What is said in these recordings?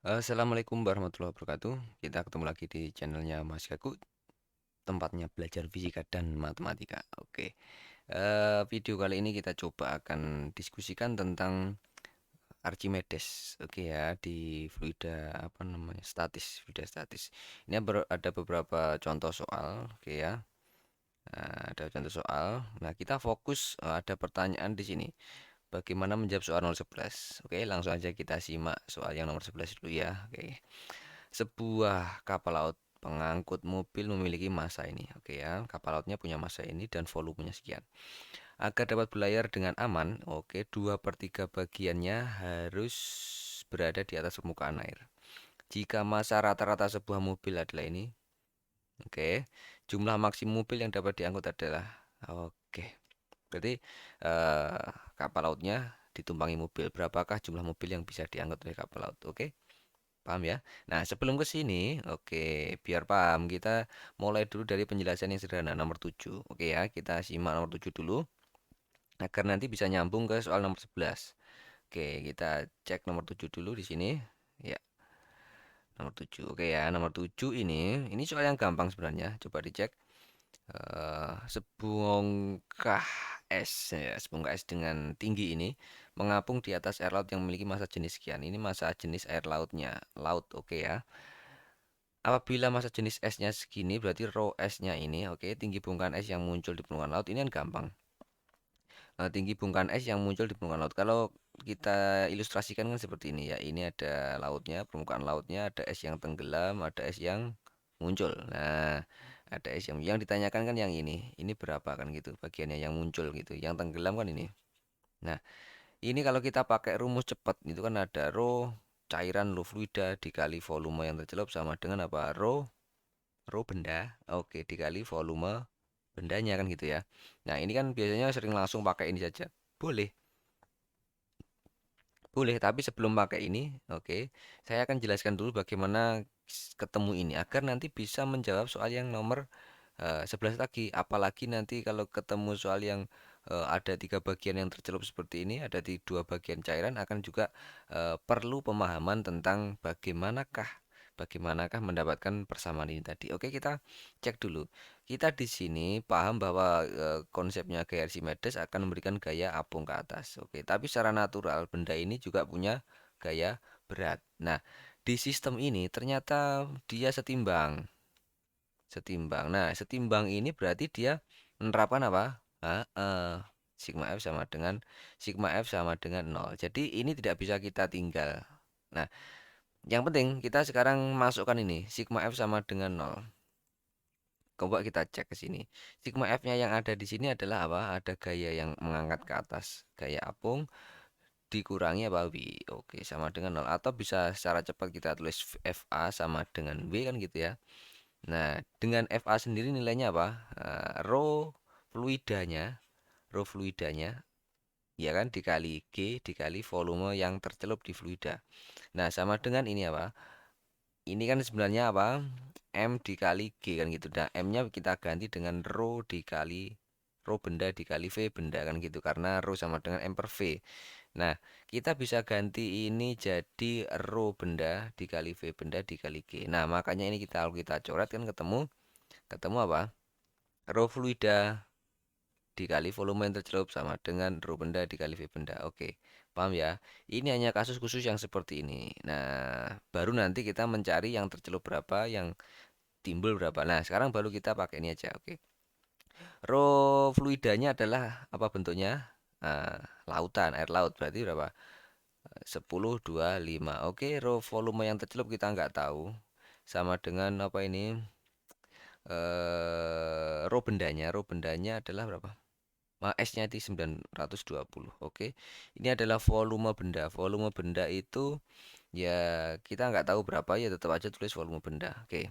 Assalamualaikum warahmatullahi wabarakatuh. Kita ketemu lagi di channelnya Mas Gaku, tempatnya belajar fisika dan matematika. Oke, video kali ini kita coba akan diskusikan tentang Archimedes. Oke ya, di fluida apa namanya statis, fluida statis. Ini ada beberapa contoh soal. Oke ya, ada contoh soal. Nah, kita fokus ada pertanyaan di sini. Bagaimana menjawab soal nomor 11? Oke, langsung aja kita simak soal yang nomor 11 dulu ya. Oke. Sebuah kapal laut pengangkut mobil memiliki massa ini. Oke ya, kapal lautnya punya massa ini dan volumenya sekian. Agar dapat berlayar dengan aman, oke, 2/3 bagiannya harus berada di atas permukaan air. Jika massa rata-rata sebuah mobil adalah ini, oke, jumlah maksimum mobil yang dapat diangkut adalah, oke, berarti eh, kapal lautnya ditumpangi mobil. Berapakah jumlah mobil yang bisa diangkut oleh kapal laut? Oke. Paham ya? Nah, sebelum ke sini, oke, biar paham, kita mulai dulu dari penjelasan yang sederhana, nomor 7. Oke ya, kita simak nomor 7 dulu, agar nanti bisa nyambung ke soal nomor 11. Oke, kita cek nomor 7 dulu di sini. Ya, nomor 7. Oke ya, nomor 7 ini soal yang gampang sebenarnya. Coba dicek. Sebongkah es, ya, sebongkah es dengan tinggi ini mengapung di atas air laut yang memiliki massa jenis sekian. Ini massa jenis air lautnya, laut, oke ya. Apabila massa jenis esnya segini, berarti rho esnya ini, oke, tinggi bongkahan es yang muncul di permukaan laut ini kan gampang. Tinggi bongkahan es yang muncul di permukaan laut. Kalau kita ilustrasikan kan seperti ini ya. Ini ada lautnya, permukaan lautnya, ada es yang tenggelam, ada es yang muncul. Nah, ada es yang ditanyakan kan yang ini. Ini berapa kan gitu, bagiannya yang muncul gitu. Yang tenggelam kan ini. Nah, ini kalau kita pakai rumus cepat, itu kan ada rho cairan, rho fluida dikali volume yang tercelup sama dengan apa? Rho benda, oke, dikali volume bendanya kan gitu ya. Nah, ini kan biasanya sering langsung pakai ini saja. Boleh, boleh, tapi sebelum pakai ini, oke, saya akan jelaskan dulu bagaimana ketemu ini agar nanti bisa menjawab soal yang nomor 11 lagi. Apalagi nanti kalau ketemu soal yang ada tiga bagian yang tercelup seperti ini, ada di dua bagian cairan, akan juga perlu pemahaman tentang bagaimanakah mendapatkan persamaan ini tadi. Oke, kita cek dulu. Kita di sini paham bahwa konsepnya gaya Archimedes akan memberikan gaya apung ke atas. Oke, tapi secara natural benda ini juga punya gaya berat. Nah, di sistem ini ternyata dia setimbang. Setimbang. Nah, setimbang ini berarti dia menerapkan apa? Sigma F sama dengan nol. Jadi ini tidak bisa kita tinggal. Nah, yang penting kita sekarang masukkan ini, sigma F sama dengan nol. Coba kita cek ke sini. Sigma F-nya yang ada di sini adalah apa? Ada gaya yang mengangkat ke atas, gaya apung dikurangi apa W. Oke, sama dengan nol. Atau bisa secara cepat kita tulis FA sama dengan W kan gitu ya. Nah, dengan FA sendiri nilainya apa? Rho rho fluidanya, ya kan, dikali G dikali volume yang tercelup di fluida. Nah, sama dengan ini apa? Ini kan sebenarnya apa? M dikali G kan gitu. Nah, M-nya kita ganti dengan rho dikali rho benda dikali V benda kan gitu. Karena rho sama dengan M per V. Nah, kita bisa ganti ini jadi rho benda dikali V benda dikali G. Nah, makanya ini kalau kita coret kan ketemu ketemu apa? Rho fluida dikali volume yang tercelup sama dengan rho benda dikali V benda. Oke, paham ya? Ini hanya kasus khusus yang seperti ini. Nah, baru nanti kita mencari yang tercelup berapa, yang timbul berapa. Nah, sekarang baru kita pakai ini aja. Oke. Rho fluidanya adalah apa bentuknya? Nah, lautan, air laut. Berarti berapa? 10, 2, 5. Oke, rho volume yang tercelup kita nggak tahu. Sama dengan apa ini? Rho bendanya adalah berapa? S-nya itu 920. Oke. Ini adalah volume benda. Volume benda itu ya kita nggak tahu berapa, ya tetap aja tulis volume benda. Oke.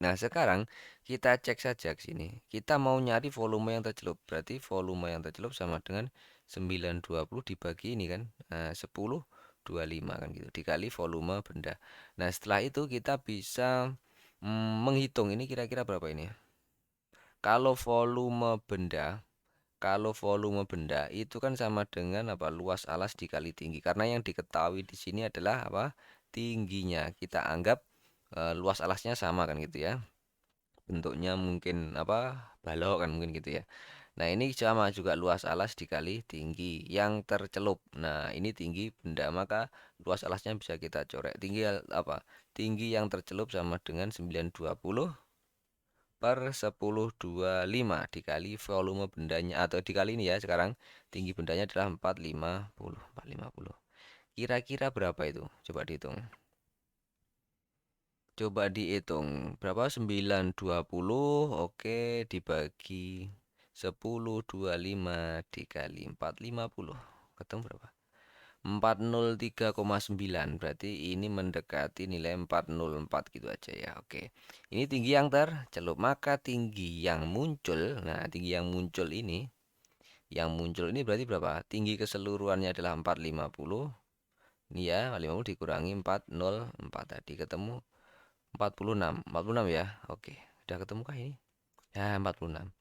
Nah, sekarang kita cek saja ke sini. Kita mau nyari volume yang tercelup. Berarti volume yang tercelup sama dengan 920 dibagi ini kan. Nah, 10 25 kan gitu. Dikali volume benda. Nah, setelah itu kita bisa menghitung ini kira-kira berapa ini. Kalau volume benda Kalau volume benda itu kan sama dengan apa? Luas alas dikali tinggi. Karena yang diketahui di sini adalah apa? tingginya. Kita anggap luas alasnya sama kan gitu ya. Bentuknya mungkin apa? Balok kan mungkin gitu ya. Nah, ini sama juga luas alas dikali tinggi yang tercelup. Nah, ini tinggi benda, maka luas alasnya bisa kita coret. Tinggi apa? Tinggi yang tercelup sama dengan 920 per 1025 dikali volume bendanya, atau dikali ini ya sekarang. Tinggi bendanya adalah 450. 450. Kira-kira berapa itu? Coba dihitung. Coba dihitung. Berapa? 920. Oke, dibagi 1025 dikali 450. Ketemu berapa? 403,9. Berarti ini mendekati nilai 404 gitu aja ya. Oke. Ini tinggi yang tercelup. Maka tinggi yang muncul. Nah, tinggi yang muncul ini berarti berapa? Tinggi keseluruhannya adalah 450. Ini ya, 450 dikurangi 404 tadi ketemu 46. 46 ya. Oke. Udah ketemu kah ini? Ya, 46.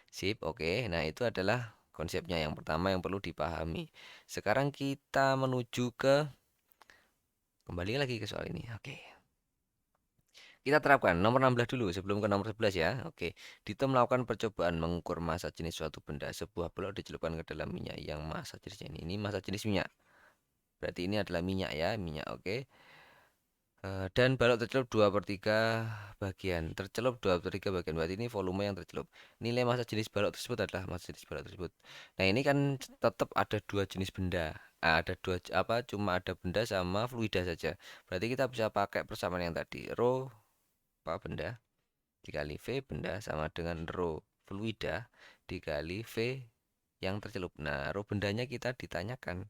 Sip, oke. Nah, itu adalah konsepnya yang pertama yang perlu dipahami. Sekarang kita menuju ke kembali lagi ke soal ini. Oke. Kita terapkan nomor 16 dulu sebelum ke nomor 11 ya. Oke. Dito melakukan percobaan mengukur massa jenis suatu benda. Sebuah blok dicelupkan ke dalam minyak yang massa jenisnya ini. Ini massa jenis minyak. Berarti ini adalah minyak ya, minyak. Oke. Dan balok tercelup 2/3 bagian. Tercelup 2/3 bagian. Berarti ini volume yang tercelup. Nilai massa jenis balok tersebut adalah massa jenis balok tersebut. Nah, ini kan tetap ada dua jenis benda. Ada dua apa? Cuma ada benda sama fluida saja. Berarti kita bisa pakai persamaan yang tadi. Rho apa benda dikali V benda sama dengan rho fluida dikali V yang tercelup. Nah, rho bendanya kita ditanyakan.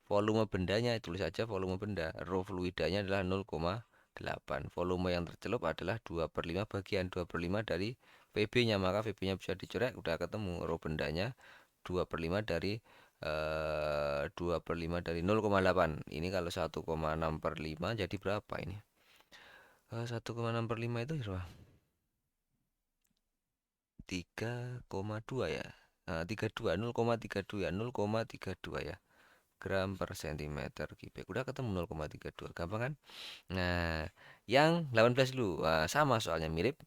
Volume bendanya tulis saja volume benda. Rho fluidanya adalah 0,8. Volume yang tercelup adalah 2/5 bagian 2/5 dari VB-nya. Maka VB-nya bisa dicoret, udah ketemu. Rho bendanya 2/5 dari 2/5 dari 0,8. Ini kalau 1,6/5 jadi berapa ini? 1,6/5 itu berapa? 3,2 ya. 32, 0,32 ya, 0,32 ya. Gram per sentimeter kubik. Udah ketemu 0,32. Gampang kan? Nah, yang 18 dulu. Wah, sama soalnya mirip.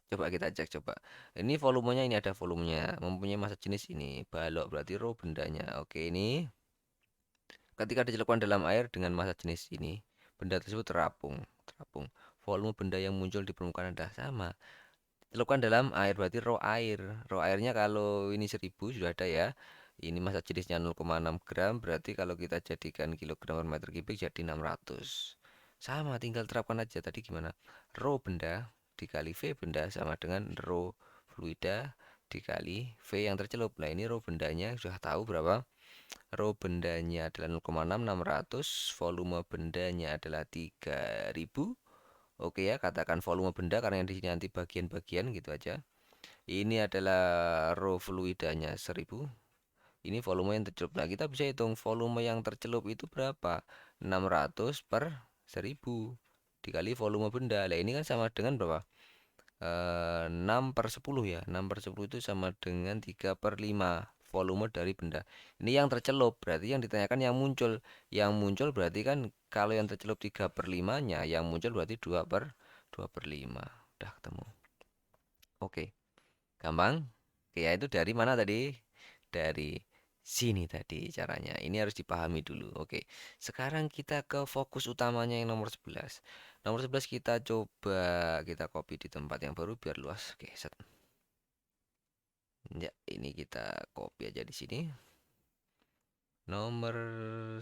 Coba kita cek coba. Ini volumenya, ini ada volumenya. Mempunyai massa jenis ini. Balok berarti rho bendanya. Oke, ini ketika dicelupkan dalam air dengan massa jenis ini, benda tersebut terapung. Terapung. Volume benda yang muncul di permukaan adalah sama. Celupkan dalam air berarti rho air. Rho airnya kalau ini 1000 sudah ada ya. Ini massa jenisnya 0,6 gram, berarti kalau kita jadikan kilogram per meter kubik jadi 600. Sama, tinggal terapkan aja tadi gimana. Rho benda dikali V benda sama dengan rho fluida dikali V yang tercelup. Nah, ini rho bendanya sudah tahu berapa. Rho bendanya adalah 0,6, 600. Volume bendanya adalah 3000. Oke ya, katakan volume benda karena yang di sini nanti bagian-bagian gitu aja. Ini adalah rho fluidanya 1000. Ini volume yang tercelup. Nah, kita bisa hitung volume yang tercelup itu berapa? 600 per 1000 dikali volume benda. Nah, ini kan sama dengan berapa? 6/10 ya. 6/10 itu sama dengan 3/5 volume dari benda. Ini yang tercelup, berarti yang ditanyakan yang muncul. Yang muncul berarti kan kalau yang tercelup 3/5-nya, yang muncul berarti 2/5. Udah ketemu. Oke, gampang. Oke, ya itu dari mana tadi? Dari sini tadi caranya. Ini harus dipahami dulu. Oke. Sekarang kita ke fokus utamanya yang nomor 11. Nomor 11 kita coba kita copy di tempat yang baru biar luas. Oke, set. Ya, ini kita copy aja di sini. Nomor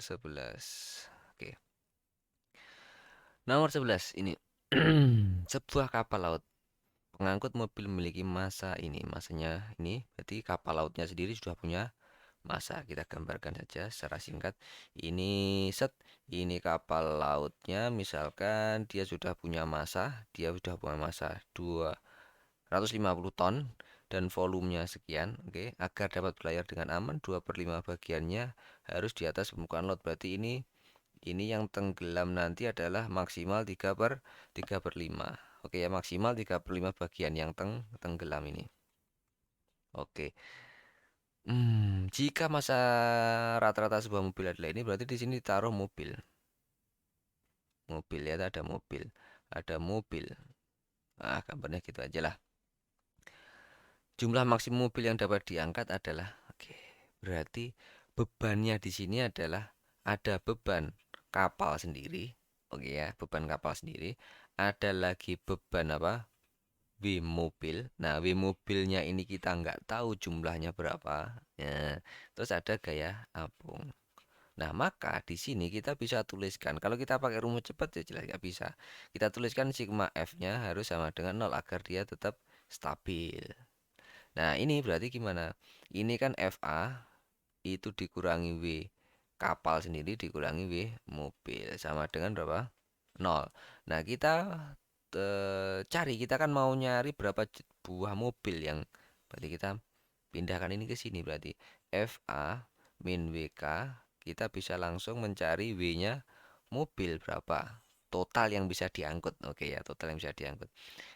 11. Oke. Nomor 11 ini. Sebuah kapal laut pengangkut mobil memiliki massa ini. Massanya ini berarti kapal lautnya sendiri sudah punya massa. Kita gambarkan saja secara singkat. Ini set, ini kapal lautnya misalkan dia sudah punya massa, 250 ton dan volumenya sekian, oke. Agar dapat berlayar dengan aman, 2/5 bagiannya harus di atas permukaan laut. Berarti ini yang tenggelam nanti adalah maksimal 3/5. Oke ya, maksimal 3/5 bagian yang tenggelam ini. Oke. Jika masa rata-rata sebuah mobil adalah ini, berarti di sini ditaruh mobil. mobil ya, ada mobil, ada mobil. Nah, gambarnya gitu aja lah. Jumlah maksimum mobil yang dapat diangkat adalah, oke, berarti bebannya di sini adalah ada beban kapal sendiri, oke ya, beban kapal sendiri. Ada lagi beban apa? W mobil. Nah, W mobilnya ini kita nggak tahu jumlahnya berapa. Ya, terus ada gaya apung. Nah, maka di sini kita bisa tuliskan. Kalau kita pakai rumus cepat ya jelas nggak bisa. Kita tuliskan sigma F-nya harus sama dengan 0 agar dia tetap stabil. Nah, ini berarti gimana? Ini kan FA itu dikurangi W kapal sendiri dikurangi W mobil sama dengan berapa? 0. Nah, kita cari, kita kan mau nyari berapa buah mobil yang berarti kita pindahkan ini ke sini berarti FA min WK kita bisa langsung mencari W-nya mobil berapa total yang bisa diangkut. Oke ya, total yang bisa diangkut.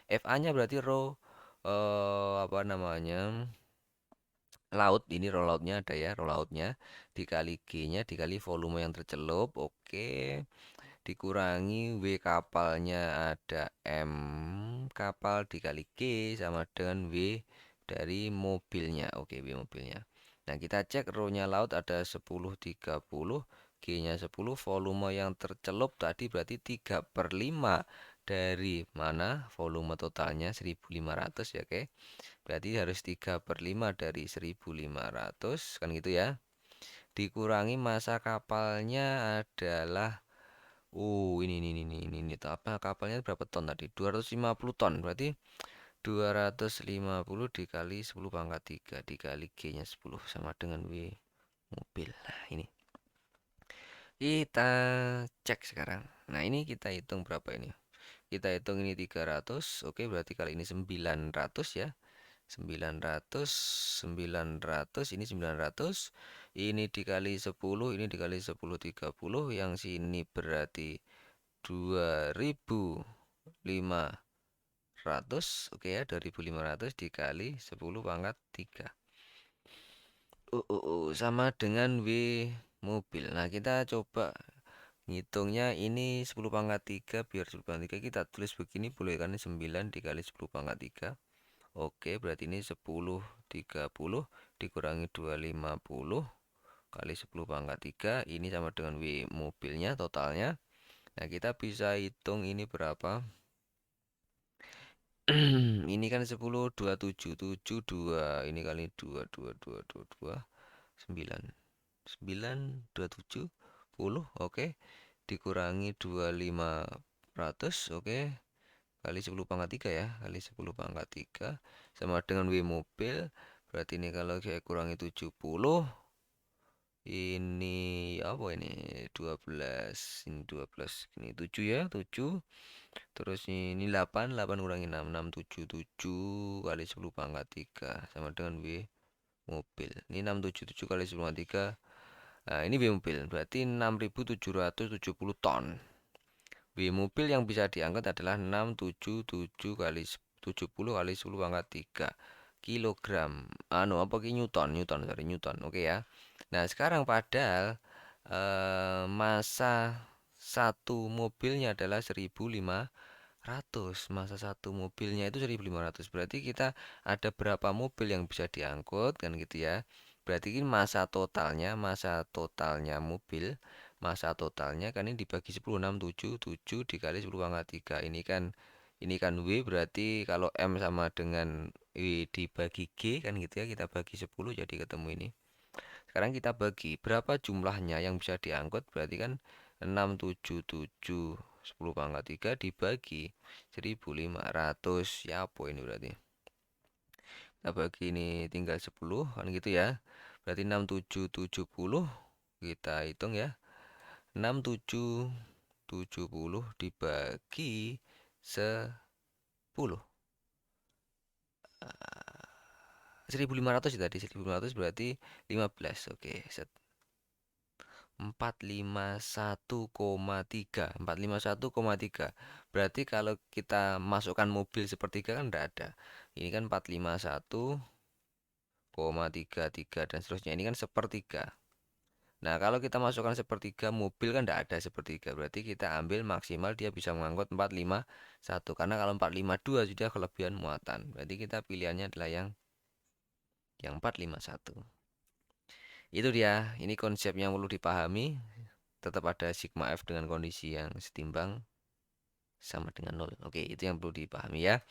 FA-nya berarti row apa namanya? Laut, ini row lautnya ada ya, row lautnya dikali G-nya dikali volume yang tercelup. Oke, dikurangi W kapalnya ada M kapal dikali G sama dengan W dari mobilnya. Oke, W mobilnya. Nah, kita cek row-nya laut ada 10 30, G-nya 10, volume yang tercelup tadi berarti 3/5 dari mana? Volume totalnya 1500 ya, oke. Berarti harus 3/5 dari 1500 kan gitu ya. Dikurangi massa kapalnya adalah ini tuh apa kapalnya berapa ton tadi? 250 ton. Berarti 250 dikali 10 pangkat 3 dikali G-nya 10 sama dengan W mobil. Nah, ini. Kita cek sekarang. Nah, ini kita hitung berapa ini? Kita hitung ini 300. Oke, berarti kali ini 900 ya. 900 900 ini 900 ini dikali 10 ini dikali 10 30 yang sini berarti 2500. Oke ya, 2500 dikali 10 pangkat 3 sama dengan W mobil. Nah, kita coba ngitungnya ini 10 pangkat 3 biar 10 pangkat 3 kita tulis begini boleh kan 9 dikali 10 pangkat 3. Oke, berarti ini 10 30 dikurangi 250 kali 10 pangkat 3 ini sama dengan W mobilnya totalnya. Nah, kita bisa hitung ini berapa? Ini kan 10 27 7 2 ini kali 2 2 2 2 2 9 9 27 10. Oke, dikurangi 2500. Oke, kali 10 pangkat 3 ya, kali 10 pangkat 3 sama dengan W mobil. Berarti ini kalau saya kurangi 70 ini apa ini 12 ini 12 ini 7 ya 7 terus ini 8 kurangi 6 6 7 7 kali 10 pangkat 3 sama dengan W mobil. Ini 677 kali 10 pangkat 3. Nah, ini W mobil berarti 6770 ton. W mobil yang bisa diangkat adalah 677 kali 70 kali 10 pangkat 3 kilogram. Apa ki Newton, Newton, sorry, Newton. Oke ya. Nah, sekarang padahal massa satu mobilnya adalah 1500. Massa satu mobilnya itu 1500. Berarti kita ada berapa mobil yang bisa diangkut kan gitu ya. Berarti ini massa totalnya mobil, massa totalnya kan ini dibagi 10 677 dikali 10 pangkat 3. Ini kan W berarti kalau M sama dengan W dibagi G kan gitu ya. Kita bagi 10 jadi ketemu ini. Sekarang kita bagi berapa jumlahnya yang bisa diangkut berarti kan 677 10 pangkat 3 dibagi 1500 ya apa ini berarti kita bagi ini tinggal 10 kan gitu ya. Berarti 6770 kita hitung ya. 6770 dibagi 10 1500 tadi 1500 berarti 15. Oke, set 451,3 451,3 berarti kalau kita masukkan mobil sepertiga kan enggak ada. Ini kan 451,33 dan seterusnya ini kan sepertiga. Nah, kalau kita masukkan sepertiga, mobil kan tidak ada sepertiga. Berarti kita ambil maksimal dia bisa mengangkut 451. Karena kalau 452 sudah kelebihan muatan. Berarti kita pilihannya adalah yang 451. Itu dia. Ini konsep yang perlu dipahami. Tetap ada sigma F dengan kondisi yang setimbang sama dengan nol. Oke, itu yang perlu dipahami ya.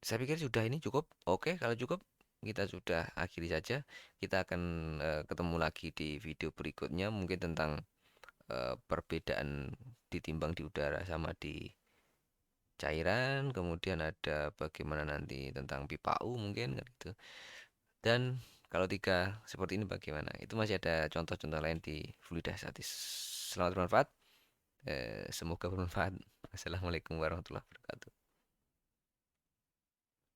Saya pikir sudah ini cukup. Oke, kalau cukup kita sudah akhiri saja. Kita akan ketemu lagi di video berikutnya mungkin tentang perbedaan ditimbang di udara sama di cairan, kemudian ada bagaimana nanti tentang pipa U mungkin kan gitu. Dan kalau tiga seperti ini bagaimana? Itu masih ada contoh-contoh lain di fluida statis. Selamat bermanfaat. Semoga bermanfaat. Assalamualaikum warahmatullahi wabarakatuh.